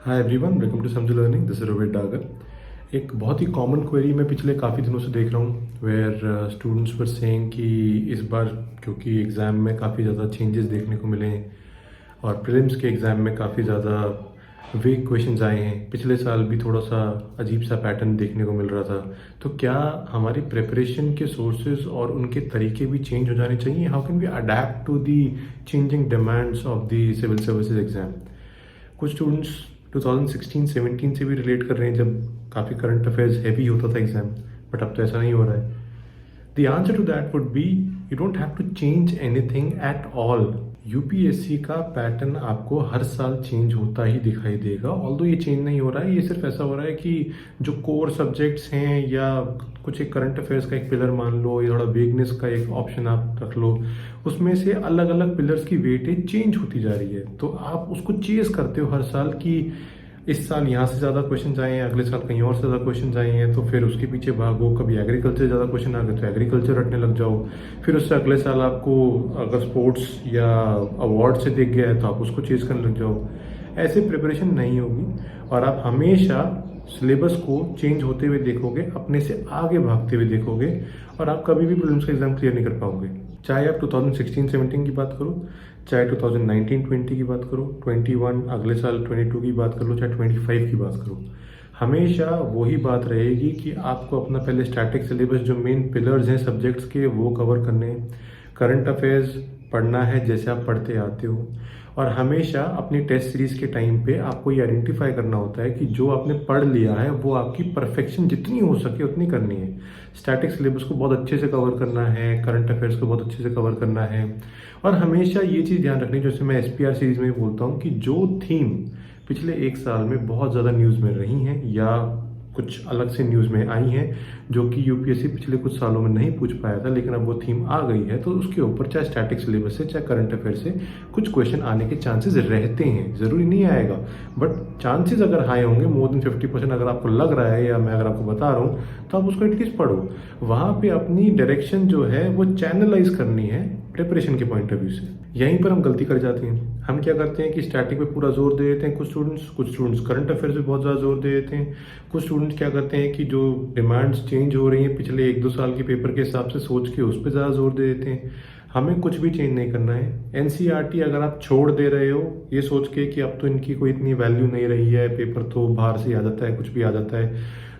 Hi everyone, welcome to समझ learning. This is Rohit Dagar. एक बहुत ही कॉमन क्वेरी मैं पिछले काफ़ी दिनों से देख रहा हूँ वेयर स्टूडेंट्स वर सेइंग कि इस बार क्योंकि एग्ज़ाम में काफ़ी ज़्यादा चेंजेस देखने को मिले हैं और प्रीलिम्स के एग्ज़ाम में काफ़ी ज़्यादा वीक क्वेश्चंस आए हैं। पिछले साल भी थोड़ा सा अजीब सा पैटर्न देखने को मिल रहा था। तो क्या हमारी प्रिपरेशन के सोर्सेज और उनके तरीके भी चेंज हो जाने चाहिए? How can we adapt to the changing demands of the civil services exam? कुछ स्टूडेंट्स 2016-17 से भी रिलेट कर रहे हैं जब काफ़ी करंट अफेयर्स हैवी होता था एग्जाम, बट अब तो ऐसा नहीं हो रहा है। The answer to that would be you don't have to change anything at all. UPSC का पैटर्न आपको हर साल चेंज होता ही दिखाई देगा। ऑल्दो ये चेंज नहीं हो रहा है, ये सिर्फ ऐसा हो रहा है कि जो कोर सब्जेक्ट्स हैं या कुछ एक करंट अफेयर्स का एक पिलर मान लो या थोड़ा वेगनेस का एक ऑप्शन आप रख लो, उसमें से अलग अलग पिलर्स की वेटेज चेंज होती जा रही है। तो आप उसको चेज करते हो हर साल कि इस साल यहाँ से ज़्यादा क्वेश्चन आए हैं, अगले साल कहीं और से ज़्यादा क्वेश्चन आए हैं, तो फिर उसके पीछे भागो। कभी एग्रीकल्चर ज़्यादा क्वेश्चन आ गए तो एग्रीकल्चर रटने लग जाओ। फिर उससे अगले साल आपको अगर स्पोर्ट्स या अवार्ड से दिख गया है तो आप उसको चेज करने लग जाओ। ऐसे प्रिपरेशन नहीं होगी और आप हमेशा सिलेबस को चेंज होते हुए देखोगे, अपने से आगे भागते हुए देखोगे और आप कभी भी प्रीलिम्स का एग्जाम क्लियर नहीं कर पाओगे। चाहे आप 2016-17 की बात करो, चाहे 2019-20 की बात करो, 21 अगले साल 22 की बात कर लो, चाहे 25 की बात करो, हमेशा वही बात रहेगी कि आपको अपना पहले स्टैटिक सिलेबस जो मेन पिलर्स हैं सब्जेक्ट्स के वो कवर करने हैं। करंट अफेयर्स पढ़ना है जैसे आप पढ़ते आते हो और हमेशा अपनी टेस्ट सीरीज के टाइम पे आपको ये आइडेंटिफाई करना होता है कि जो आपने पढ़ लिया है वो आपकी परफेक्शन जितनी हो सके उतनी करनी है। स्टैटिक सिलेबस को बहुत अच्छे से कवर करना है, करंट अफेयर्स को बहुत अच्छे से कवर करना है और हमेशा ये चीज़ ध्यान रखनी, जैसे मैं एसपीआर सीरीज में भी बोलता हूँ कि जो थीम पिछले एक साल में बहुत ज़्यादा न्यूज़ में रही हैं या कुछ अलग से न्यूज़ में आई हैं जो कि यूपीएससी पिछले कुछ सालों में नहीं पूछ पाया था, लेकिन अब वो थीम आ गई है, तो उसके ऊपर चाहे स्टैटिक सिलेबस से चाहे करंट अफेयर से कुछ क्वेश्चन आने के चांसेस रहते हैं। ज़रूरी नहीं आएगा, बट चांसेस अगर हाई होंगे, मोर देन 50% अगर आपको लग रहा है या मैं अगर आपको बता रहा हूँ, तो आप उसको एटलीस्ट पढ़ो। वहाँ पे अपनी डायरेक्शन जो है वो चैनलाइज करनी है प्रिपरेशन के पॉइंट ऑफ व्यू से। यहीं पर हम गलती कर जाते हैं। हम क्या करते हैं कि स्टैटिक पे पूरा जोर दे देते हैं कुछ स्टूडेंट्स करंट अफेयर्स पे बहुत ज़्यादा जोर दे देते हैं। कुछ स्टूडेंट्स क्या करते हैं कि जो डिमांड्स चेंज हो रही हैं पिछले 1-2 साल के पेपर के हिसाब से सोच के उस पर ज़्यादा जोर दे देते हैं। हमें कुछ भी चेंज नहीं करना है। एनसीईआरटी अगर आप छोड़ दे रहे हो ये सोच के कि अब तो इनकी कोई इतनी वैल्यू नहीं रही है, पेपर तो बाहर से आ जाता है, कुछ भी आ जाता है,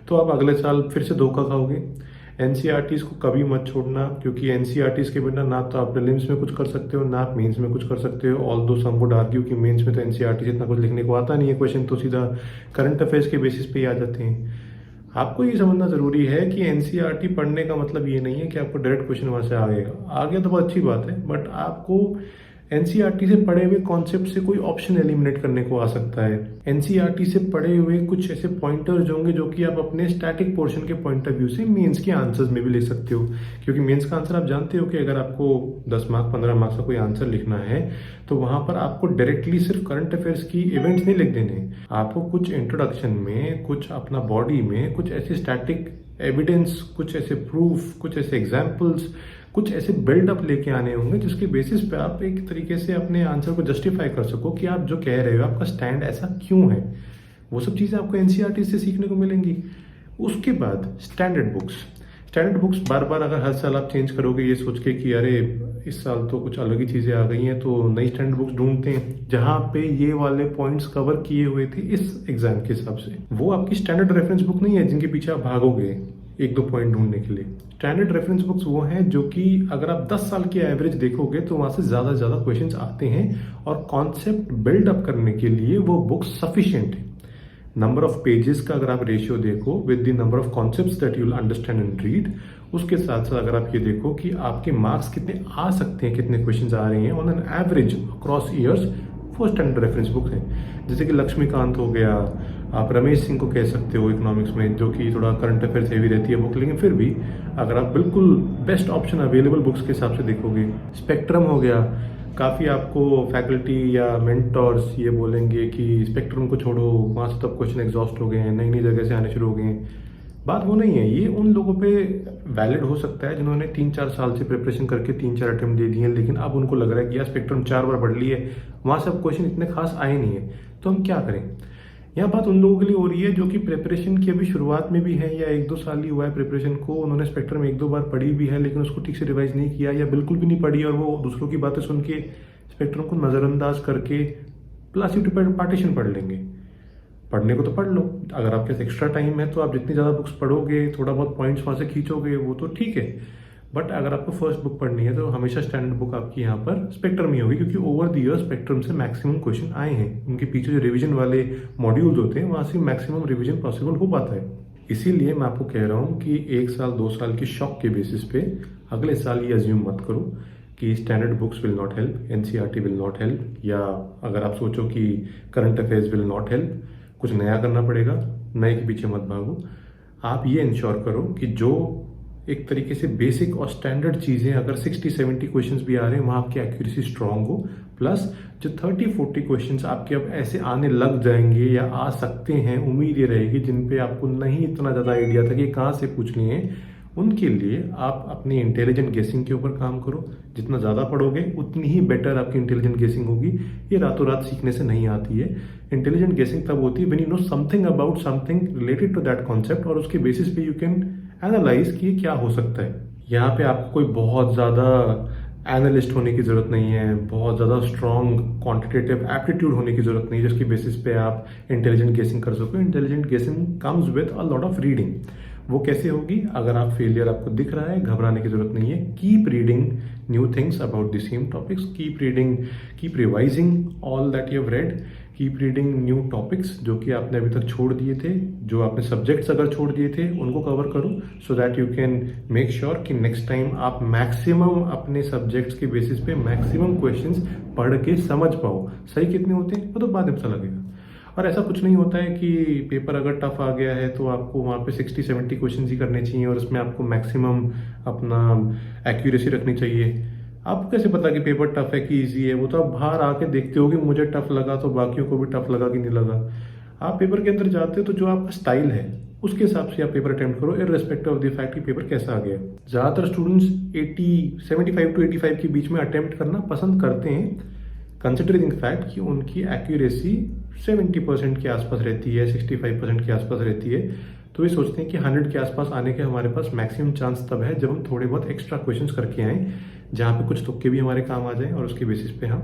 तो आप अगले साल फिर से धोखा खाओगे। एनसीईआरटीज़ को कभी मत छोड़ना, क्योंकि एनसीईआरटीज़ के बिना ना तो आप प्रीलिम्स में कुछ कर सकते हो ना आप मेंस में कुछ कर सकते हो। ऑल दो सम वुड आर्ग्यू कि मेंस में तो एनसीईआरटी से इतना कुछ लिखने को आता नहीं है, क्वेश्चन तो सीधा करंट अफेयर्स के बेसिस पे ही आ जाते हैं। आपको ये समझना जरूरी है कि एनसीईआरटी पढ़ने का मतलब ये नहीं है कि आपको डायरेक्ट क्वेश्चन वहां से आ गया तो बहुत अच्छी बात है, बट आपको एनसीईआरटी से पढ़े हुए कॉन्सेप्ट से कोई ऑप्शन एलिमिनेट करने को आ सकता है। एनसीईआरटी से पढ़े हुए कुछ ऐसे पॉइंटर्स होंगे जो कि आप अपने स्टैटिक पोर्शन के पॉइंट ऑफ व्यू से मेंस के आंसर्स में भी ले सकते हो, क्योंकि मेंस का आंसर आप जानते हो कि अगर आपको 10 मार्क 15 मार्क्स का कोई आंसर लिखना है तो वहां पर आपको डायरेक्टली सिर्फ करंट अफेयर्स की इवेंट्स नहीं लिख देने, आपको कुछ इंट्रोडक्शन में, कुछ अपना बॉडी में, कुछ ऐसे स्टैटिक एविडेंस, कुछ ऐसे प्रूफ, कुछ ऐसे एग्जाम्पल्स, कुछ ऐसे बिल्डअप लेके आने होंगे जिसके बेसिस पे आप एक तरीके से अपने आंसर को जस्टिफाई कर सको कि आप जो कह रहे हो आपका स्टैंड ऐसा क्यों है। वो सब चीज़ें आपको एनसीईआरटी से सीखने को मिलेंगी। उसके बाद स्टैंडर्ड बुक्स बार बार अगर हर साल आप चेंज करोगे ये सोच के कि अरे इस साल तो कुछ अलग ही चीज़ें आ गई हैं तो नई स्टैंडर्ड बुक्स ढूंढते हैं जहाँ पे ये वाले पॉइंट्स कवर किए हुए थे इस एग्जाम के हिसाब से, वो आपकी स्टैंडर्ड रेफरेंस बुक नहीं है जिनके पीछे आप भागोगे 1-2 पॉइंट ढूंढने के लिए। स्टैंडर्ड रेफरेंस बुक्स वो हैं जो कि अगर आप 10 साल की एवरेज देखोगे तो वहां से ज्यादा ज्यादा क्वेश्चंस आते हैं और कॉन्सेप्ट बिल्डअप करने के लिए वो बुक्स सफिशिएंट है। नंबर ऑफ पेजेस का अगर आप रेशियो देखो with the number of concepts that you will understand and read, उसके साथ साथ अगर आप ये देखो कि आपके मार्क्स कितने आ सकते हैं, कितने क्वेश्चंस आ रहे हैं on an average across years, वो स्टैंडर्ड रेफरेंस बुक है। जैसे कि लक्ष्मीकांत हो गया, आप रमेश सिंह को कह सकते हो इकोनॉमिक्स में, जो कि थोड़ा करंट अफेयर्स हेवी रहती है बुक, लेकिन फिर भी अगर आप बिल्कुल बेस्ट ऑप्शन अवेलेबल बुक्स के हिसाब से देखोगे। स्पेक्ट्रम हो गया, काफ़ी आपको फैकल्टी या मेंटर्स ये बोलेंगे कि स्पेक्ट्रम को छोड़ो, वहाँ से तब क्वेश्चन एग्जॉस्ट हो गए हैं, नई नई जगह से आने शुरू हो गए हैं। बात वो नहीं है, ये उन लोगों पे वैलिड हो सकता है जिन्होंने 3-4 साल से प्रिपरेशन करके 3-4 अटेम्प्ट दे दिए हैं, लेकिन अब उनको लग रहा है कि यार स्पेक्ट्रम 4 बार पढ़ ली है, वहाँ से अब क्वेश्चन इतने खास आए नहीं है, तो हम क्या करें। यहाँ बात उन लोगों के लिए हो रही है जो कि प्रिपरेशन की अभी शुरुआत में भी है, या 1-2 साल ही हुआ है प्रिपरेशन को, उन्होंने स्पेक्ट्रम में 1-2 बार पढ़ी भी है लेकिन उसको ठीक से रिवाइज नहीं किया या बिल्कुल भी नहीं पढ़ी, और वो दूसरों की बातें सुन के स्पेक्ट्रम को नज़रअंदाज करके प्लस यूट्यूब पार्टीशन पढ़ लेंगे। पढ़ने को तो पढ़ लो, अगर आपके पास एक्स्ट्रा टाइम है तो आप जितनी ज़्यादा बुक्स पढ़ोगे, थोड़ा बहुत पॉइंट्स वहाँ से खींचोगे, वो तो ठीक है। बट अगर आपको फर्स्ट बुक पढ़नी है तो हमेशा स्टैंडर्ड बुक आपकी यहाँ पर स्पेक्ट्रम ही होगी, क्योंकि ओवर द ईयर स्पेक्ट्रम से मैक्सिमम क्वेश्चन आए हैं। उनके पीछे जो रिवीजन वाले मॉड्यूल्स होते हैं वहाँ से मैक्सिमम रिवीजन पॉसिबल हो पाता है। इसीलिए मैं आपको कह रहा हूँ कि 1 साल 2 साल की शॉक के बेसिस पे अगले साल ये अज्यूम मत करो कि standard books will not help, NCERT will not help, या अगर आप सोचो कि current affairs will not help, कुछ नया करना पड़ेगा, नए के पीछे मत भागो। आप ये इंश्योर करो कि जो एक तरीके से बेसिक और स्टैंडर्ड चीज़ें, अगर 60-70 क्वेश्चंस भी आ रहे हैं वहाँ आपकी एक्यूरेसी स्ट्रांग हो, प्लस जो 30-40 क्वेश्चंस आपके अब ऐसे आने लग जाएंगे या आ सकते हैं, उम्मीद ये रहेगी, जिन पे आपको नहीं इतना ज़्यादा आइडिया था कि कहाँ से पूछनी है, उनके लिए आप अपनी इंटेलिजेंट गेसिंग के ऊपर काम करो। जितना ज़्यादा पढ़ोगे उतनी ही बेटर आपकी इंटेलिजेंट गेसिंग होगी। ये रातों रात सीखने से नहीं आती है। इंटेलिजेंट गेसिंग तब होती है when you know something about something related to that concept, और उसके बेसिस पे यू कैन एनालाइज कि क्या हो सकता है। यहाँ पे आपको कोई बहुत ज़्यादा एनालिस्ट होने की ज़रूरत नहीं है, बहुत ज़्यादा स्ट्रॉन्ग क्वांटिटेटिव एप्टीट्यूड होने की ज़रूरत नहीं है जिसकी बेसिस पे आप इंटेलिजेंट गेसिंग कर सको। इंटेलिजेंट गेसिंग comes with a lot of reading. वो कैसे होगी? अगर आप फेलियर आपको दिख रहा है, घबराने की जरूरत नहीं है। Keep reading new things about the same topics, keep reading, keep revising all that you have read, keep reading new topics जो कि आपने अभी तक छोड़ दिए थे, जो आपने सब्जेक्ट्स अगर छोड़ दिए थे उनको कवर करो, so that you can make sure कि नेक्स्ट टाइम आप मैक्सिमम अपने सब्जेक्ट्स के बेसिस पे मैक्सिमम क्वेश्चंस पढ़ के समझ पाओ। सही कितने होते हैं वो तो बाद में पता लगेगा। और ऐसा कुछ नहीं होता है कि पेपर अगर टफ आ गया है तो आपको वहाँ पे 60-70 क्वेश्चन ही करने चाहिए और उसमें आपको मैक्सिमम अपना एक्यूरेसी रखनी चाहिए। आपको कैसे पता कि पेपर टफ है कि इजी है? वो तो आप बाहर आके देखते हो कि मुझे टफ लगा तो बाकियों को भी टफ लगा कि नहीं लगा। आप पेपर के अंदर जाते हो तो जो आपका स्टाइल है उसके हिसाब से आप पेपर अटेम्प्ट करो, इर्रेस्पेक्टिव ऑफ द फैक्ट कि पेपर कैसा आ गया। ज़्यादातर स्टूडेंट्स 75 to 85 के बीच में अटेम्प्ट करना पसंद करते हैं, कंसिडरिंग फैक्ट कि उनकी एक्यूरेसी 70% के आसपास रहती है, 65% के आसपास रहती है। तो ये सोचते हैं कि 100 के आसपास आने के हमारे पास मैक्सिमम चांस तब है जब हम थोड़े बहुत एक्स्ट्रा क्वेश्चंस करके आएँ, जहाँ पे कुछ तुक्के भी हमारे काम आ जाएं और उसके बेसिस पे हम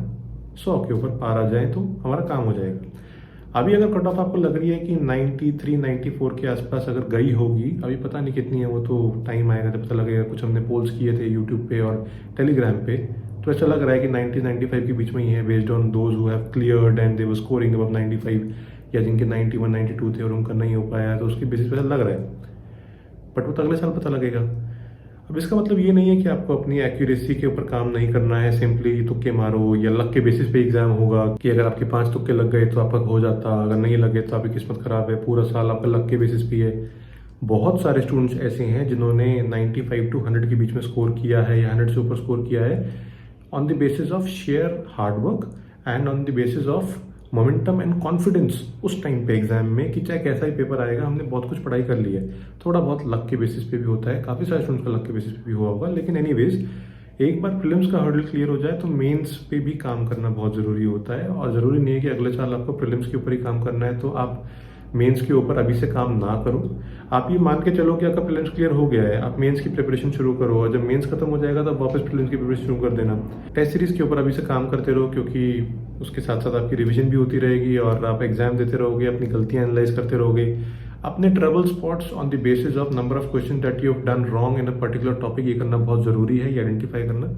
100 के ऊपर पार आ जाएं तो हमारा काम हो जाएगा। अभी अगर कट ऑफ आपको लग रही है कि 93-94 के आसपास अगर गई होगी, अभी पता नहीं कितनी है, वो तो टाइम आएगा तब पता लगेगा। कुछ हमने पोल्स किए थे यूट्यूब पे और टेलीग्राम पे, तो ऐसा लग रहा है कि 90-95 के बीच में ही है, based on those who have cleared and they were scoring above 95, या जिनके 91-92 थे और उनका नहीं हो पाया, तो उसके बेसिस पे ऐसा लग रहा है। बट वो तो अगले साल पता लगेगा। अब इसका मतलब ये नहीं है कि आपको अपनी एक्यूरेसी के ऊपर काम नहीं करना है, सिंपली तुक्के मारो या लक के बेसिस पे एग्जाम होगा कि अगर आपके 5 तुक्के लग गए तो आपका हो जाता, अगर नहीं लगे तो आपकी किस्मत खराब है। पूरा साल आपका लक के बेसिस पे है। बहुत सारे स्टूडेंट्स ऐसे हैं जिन्होंने 95 to 100 के बीच में स्कोर किया है या 100 से ऊपर स्कोर किया है on the basis of share hard work and on the basis of momentum and confidence. उस टाइम पे एग्जाम में कि चाहे कैसा ही पेपर आएगा, हमने बहुत कुछ पढ़ाई कर ली है। थोड़ा बहुत लक के बेसिस पे भी होता है, काफ़ी सारे स्टूडेंट्स का लक के बेसिस पे भी हुआ होगा, लेकिन एनीवेज एक बार प्रीलिम्स का हर्डल क्लियर हो जाए तो मेंस पे भी काम करना बहुत ज़रूरी होता है। और ज़रूरी नहीं है कि अगले साल आपको प्रीलिम्स के ऊपर ही काम करना है तो आप मेंस के ऊपर अभी से काम ना करो। आप ये मान के चलो कि आपका प्रीलिम्स क्लियर हो गया है, आप मेंस की प्रिपरेशन शुरू करो, और जब मेंस खत्म हो जाएगा तब वापस प्रीलिम्स की प्रिपरेशन शुरू कर देना। टेस्ट सीरीज के ऊपर अभी से काम करते रहो, क्योंकि उसके साथ साथ आपकी रिवीजन भी होती रहेगी और आप एग्जाम देते रहोगे, अपनी गलतियां एनालाइज करते रहोगे। अपने trouble spots on the basis of number of question that you have done wrong in a particular topic, ये करना बहुत जरूरी है, ये आइडेंटिफाई करना,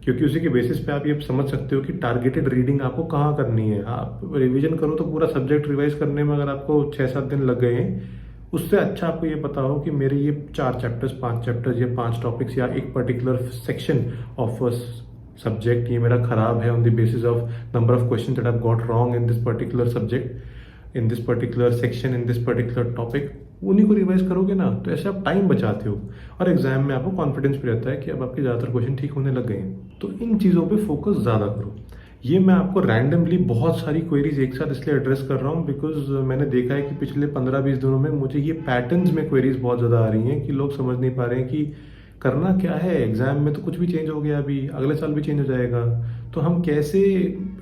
क्योंकि उसी के बेसिस पे आप ये समझ सकते हो कि टारगेटेड रीडिंग आपको कहाँ करनी है। आप रिवीजन करो तो पूरा सब्जेक्ट रिवाइज करने में अगर आपको 6-7 दिन लग गए हैं, उससे अच्छा आपको ये पता हो कि मेरे ये 4 चैप्टर्स, 5 चैप्टर्स या 5 टॉपिक्स या एक पर्टिकुलर सेक्शन ऑफ सब्जेक्ट ये मेरा खराब है on the basis of number of question that I got wrong in this particular subject, in this particular section, in this particular topic. उन्हीं को रिवाइज करोगे ना तो ऐसे आप टाइम बचाते हो और एग्जाम में आपको कॉन्फिडेंस भी रहता है कि अब आपके ज़्यादातर क्वेश्चन ठीक होने लग गए हैं। तो इन चीज़ों पे फोकस ज़्यादा करो। ये मैं आपको रैंडमली बहुत सारी क्वेरीज एक साथ इसलिए एड्रेस कर रहा हूँ बिकॉज मैंने देखा है कि पिछले 15-20 दिनों में मुझे ये पैटर्न्स में क्वेरीज बहुत ज़्यादा आ रही हैं कि लोग समझ नहीं पा रहे हैं कि करना क्या है। एग्जाम में तो कुछ भी चेंज हो गया, अभी अगले साल भी चेंज हो जाएगा, तो हम कैसे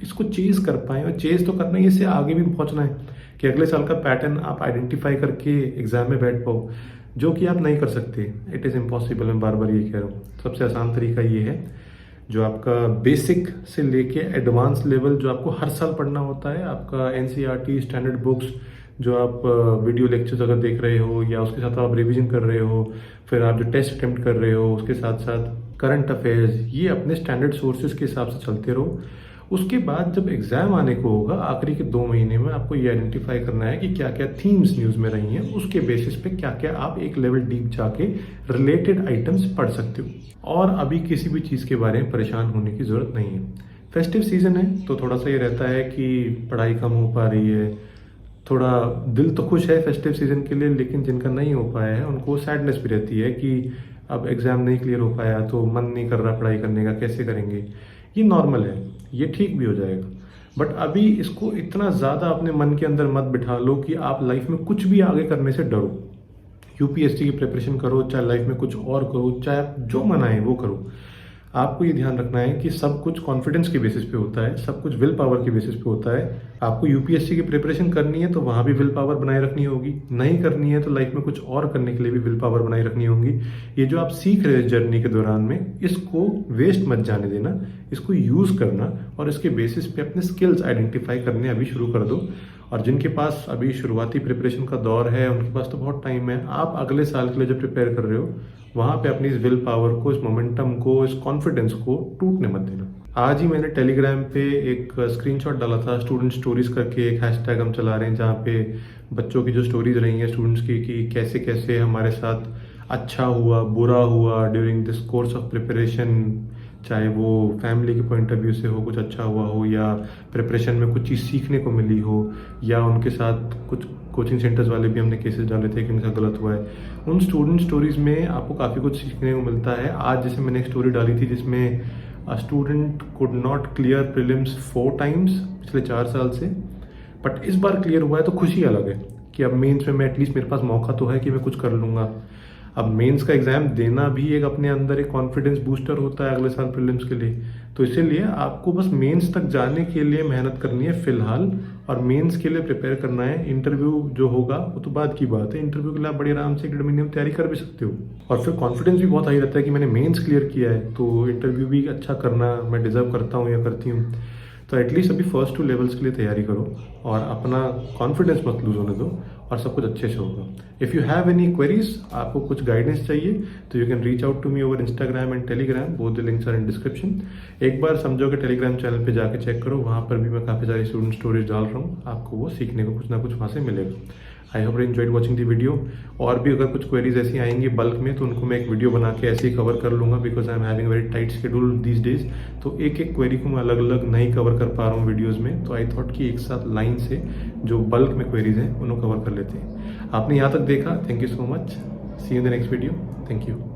इसको चेज कर पाएँ। और चेज तो करना ही, इससे आगे भी पहुँचना है कि अगले साल का पैटर्न आप आइडेंटिफाई करके एग्जाम में बैठ पाओ, जो कि आप नहीं कर सकते। इट इज़ इम्पॉसिबल, मैं बार बार ये कह रहा हूँ। सबसे आसान तरीका ये है, जो आपका बेसिक से लेके एडवांस लेवल जो आपको हर साल पढ़ना होता है, आपका एनसीईआरटी स्टैंडर्ड बुक्स, जो आप वीडियो लेक्चर्स अगर देख रहे हो या उसके साथ आप रिवीजन कर रहे हो, फिर आप जो टेस्ट अटेम्प्ट कर रहे हो उसके साथ साथ करंट अफेयर्स, ये अपने स्टैंडर्ड सोर्सेज के हिसाब से चलते रहो। उसके बाद जब एग्जाम आने को होगा आखिरी के 2 महीने में, आपको ये आइडेंटिफाई करना है कि क्या क्या थीम्स न्यूज़ में रही हैं, उसके बेसिस पे क्या क्या आप एक लेवल डीप जाके रिलेटेड आइटम्स पढ़ सकते हो। और अभी किसी भी चीज़ के बारे में परेशान होने की ज़रूरत नहीं है। फेस्टिव सीजन है तो थोड़ा सा ये रहता है कि पढ़ाई कम हो पा रही है, थोड़ा दिल तो खुश है फेस्टिव सीजन के लिए, लेकिन जिनका नहीं हो पाया है उनको सैडनेस भी रहती है कि अब एग्ज़ाम नहीं क्लियर हो पाया तो मन नहीं कर रहा पढ़ाई करने का, कैसे करेंगे। ये नॉर्मल है, ये ठीक भी हो जाएगा। बट अभी इसको इतना ज़्यादा अपने मन के अंदर मत बिठा लो कि आप लाइफ में कुछ भी आगे करने से डरो। यूपीएससी की प्रिपरेशन करो, चाहे लाइफ में कुछ और करो, चाहे आप जो मन आए वो करो। आपको ये ध्यान रखना है कि सब कुछ कॉन्फिडेंस के बेसिस पे होता है, सब कुछ विल पावर के बेसिस पे होता है। आपको यूपीएससी की प्रिपरेशन करनी है तो वहाँ भी विल पावर बनाए रखनी होगी, नहीं करनी है तो लाइफ में कुछ और करने के लिए भी विल पावर बनाए रखनी होगी। ये जो आप सीख रहे हो जर्नी के दौरान में, इसको वेस्ट मत जाने देना, इसको यूज़ करना और इसके बेसिस पे अपने स्किल्स आइडेंटिफाई करने अभी शुरू कर दो। और जिनके पास अभी शुरुआती प्रिपरेशन का दौर है, उनके पास तो बहुत टाइम है। आप अगले साल के लिए जब प्रिपेयर कर रहे हो, वहाँ पे अपनी इस विल पावर को, इस मोमेंटम को, इस कॉन्फिडेंस को टूटने मत देना। आज ही मैंने टेलीग्राम पे एक स्क्रीनशॉट डाला था, स्टूडेंट स्टोरीज करके एक हैशटैग हम चला रहे हैं, जहाँ पे बच्चों की जो स्टोरीज रही हैं स्टूडेंट्स की, कि कैसे कैसे हमारे साथ अच्छा हुआ, बुरा हुआ during this course of preparation. चाहे वो फैमिली के पॉइंट ऑफ व्यू से हो, कुछ अच्छा हुआ हो, या प्रिपरेशन में कुछ चीज़ सीखने को मिली हो, या उनके साथ कुछ कोचिंग सेंटर्स वाले भी हमने केसेस डाले थे कि उनके साथ गलत हुआ है। उन स्टूडेंट स्टोरीज में आपको काफ़ी कुछ सीखने को मिलता है। आज जैसे मैंने एक स्टोरी डाली थी जिसमें a student could not clear prelims 4 times पिछले 4 साल से, बट इस बार क्लियर हुआ है तो खुशी अलग है कि अब मेंस में मैं एटलीस्ट, मेरे पास मौका तो है कि मैं कुछ कर लूँगा। अब मेंस का एग्जाम देना भी एक अपने अंदर एक कॉन्फिडेंस बूस्टर होता है अगले साल प्रीलिम्स के लिए। तो इसीलिए आपको बस मेंस तक जाने के लिए मेहनत करनी है फिलहाल, और मेंस के लिए प्रिपेयर करना है। इंटरव्यू जो होगा वो तो बाद की बात है, इंटरव्यू के लिए आप बड़ी आराम से 1.5 महीने में तैयारी कर भी सकते हो। और फिर कॉन्फिडेंस भी बहुत हाई रहता है कि मैंने मेंस क्लियर किया है तो इंटरव्यू भी अच्छा करना मैं डिजर्व करता हूँ या करती हूँ। तो एटलीस्ट अभी फर्स्ट 2 लेवल्स के लिए तैयारी करो और अपना कॉन्फिडेंस मत लूज होने दो, और सब कुछ अच्छे से होगा। If you have any queries, आपको कुछ गाइडेंस चाहिए तो you can reach out to me over Instagram and Telegram, both the links are in description. एक बार समझो कि टेलीग्राम चैनल पे जाके चेक करो, वहाँ पर भी मैं काफ़ी सारी स्टूडेंट स्टोरीज डाल रहा हूँ, आपको वो सीखने को कुछ ना कुछ वहाँ से मिलेगा। I hope you enjoyed watching the video. और भी अगर कुछ क्वेरीज ऐसी आएंगी बल्क में तो उनको मैं एक वीडियो बना के ऐसे ही कवर कर लूँगा, because I am having very tight schedule these days. तो एक एक क्वेरी को मैं अलग अलग नहीं कवर कर पा रहा हूँ वीडियोज़ में, तो आई थॉट कि एक साथ लाइन से जो बल्क में क्वेरीज हैं उनको कवर कर लेते हैं। आपने यहाँ तक देखा, thank you so much. See you in the next video, thank you.